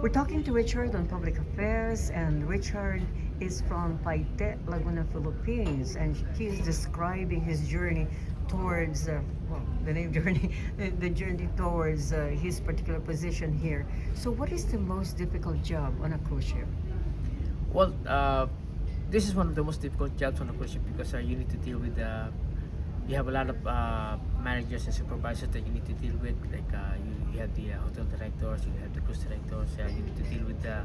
We're talking to Richard on public affairs, and Richard is from Paite, Laguna, Philippines, and he's describing his journey towards, the name journey, the journey towards his particular position here. So, what is the most difficult job on a cruise ship? Well, this is one of the most difficult jobs on a cruise ship because you need to deal with you have a lot of managers and supervisors that you need to deal with. Like you have the hotel directors, you have the cruise directors. You need to deal with the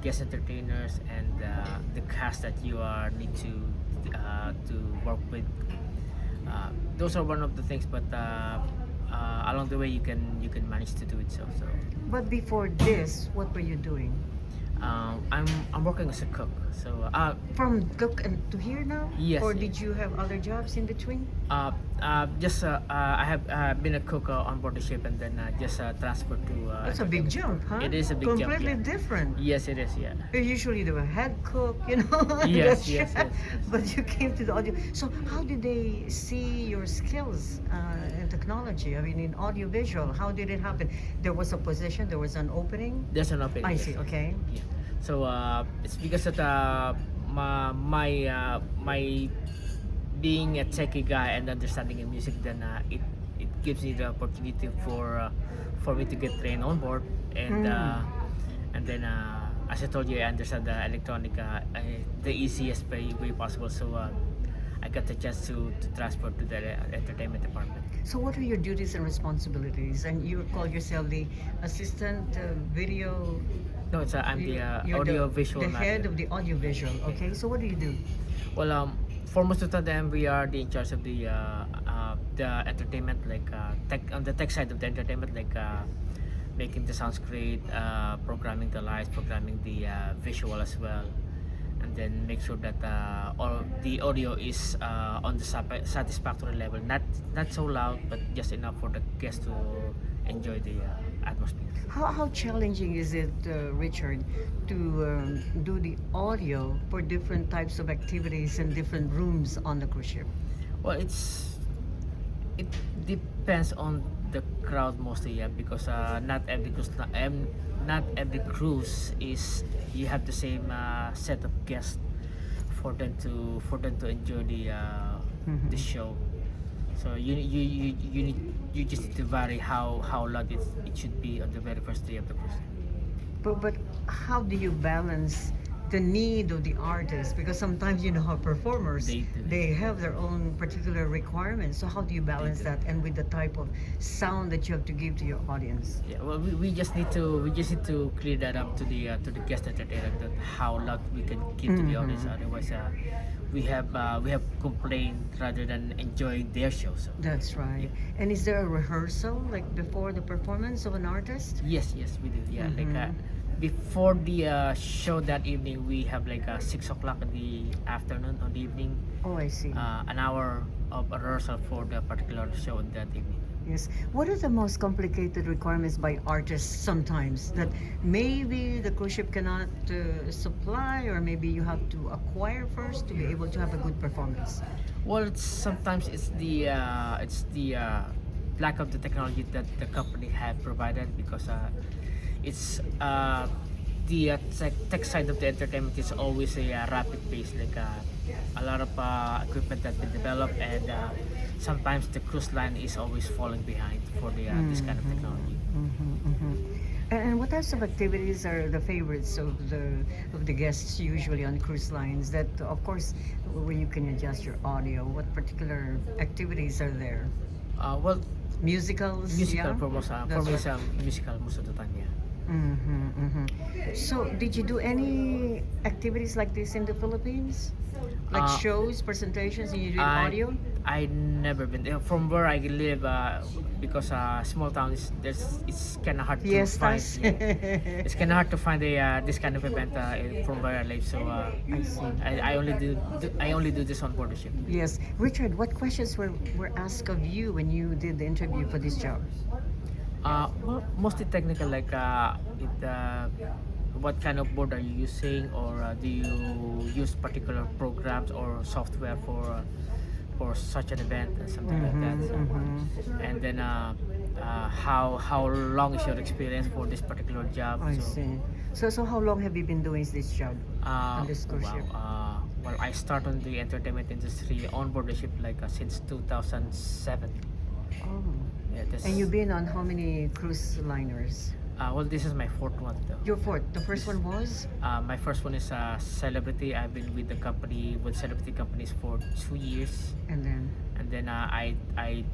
guest entertainers and the cast that you are need to work with. Those are one of the things, but along the way you can manage to do it. So But before this, what were you doing? I'm working as a cook. So From cook and to here now? Yes, Or yes. did you have other jobs in between? just I have been a cook on board the ship and then just transferred to. That's a big jump, huh? It is a big jump, Completely yeah. different. Yes, it is. Yeah. Usually the head cook, Yes, the yes, chef, yes. but you came to the audio. So how did they see your skills in technology? I mean, in audio visual, how did it happen? There was a position, there was an opening. There's an opening. I yes. see. Okay. Yeah. So it's because that my being a techie guy and understanding in music, then it gives me the opportunity for me to get trained on board and then as I told you, I understand the electronic the easiest way possible. So I got the chance to transfer to the entertainment department. So what are your duties and responsibilities? And you call yourself the assistant video. No, it's I'm the You're audio visual the head master. of the audio visual. Okay. So what do you do? Well, for most of the time, we are in charge of the entertainment, like tech on the tech side of the entertainment, like making the sounds great, programming the lights, programming the visual as well, and then make sure that all the audio is on the satisfactory level, not so loud, but just enough for the guests to enjoy the atmosphere. How challenging is it, Richard, to do the audio for different types of activities and different rooms on the cruise ship? Well, it depends on the crowd mostly, yeah, because not every cruise is you have the same set of guests for them to enjoy the show. So you just need to vary how loud it should be on the very first day of the cruise. But how do you balance the need of the artist? Because sometimes how performers They do. they have their own particular requirements. So how do you balance do. that and with the type of sound that you have to give to your audience? Yeah, well, we just need to clear that up to the guest entertainer, that how loud we can give to the audience. Otherwise, we have complained rather than enjoying their show. So That's right. And is there a rehearsal like before the performance of an artist? yes, we do. Yeah, like before the show that evening, we have like 6 o'clock in the afternoon on the evening, Oh, I see. an hour of rehearsal for the particular show on that evening. Yes. What are the most complicated requirements by artists sometimes that maybe the cruise ship cannot supply, or maybe you have to acquire first to be able to have a good performance? Well, sometimes it's the lack of the technology that the company had provided, because it's the tech side of the entertainment is always a rapid pace, like a lot of equipment that's been developed, and sometimes the cruise line is always falling behind for this kind of technology. And what types of activities are the favorites of the guests usually on cruise lines? That of course, where you can adjust your audio. What particular activities are there? Well, Musicals. musical yeah? for most, for That's me, right. it's musical most of the time. Yeah. So, did you do any activities like this in the Philippines? Like Uh, shows, presentations, and you do audio? I never been there. From where I live, because small town is it's kind of hard to find. Fiestas? Yeah. It's kind of hard to find this kind of event from where I live. So I see. I only do this on board the ship. Yes. Richard, what questions were asked of you when you did the interview for this job? Well, mostly technical, like what kind of board are you using, or do you use particular programs or software for such an event and something like that. So, and then how long is your experience for this particular job? I see. So how long have you been doing this job on this cruise wow. ship? Well, I started on the entertainment industry on board the ship like since 2007. Oh. Yeah, this, And you've been on how many cruise liners? well, this is my fourth one though. Your fourth. The first one was? My first one is Celebrity. I've been with the company, with Celebrity companies for 2 years. And then? And then I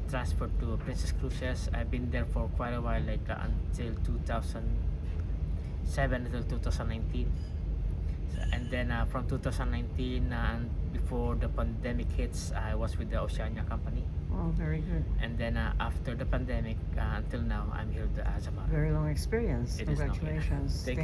transferred to Princess Cruises. I've been there for quite a while, like until 2007 until 2019. And then from 2019 and before the pandemic hits, I was with the Oceania company. Oh, very good. And then after the pandemic until now, I'm here as a model. Very long experience. It is long, yeah. Congratulations. Thank you.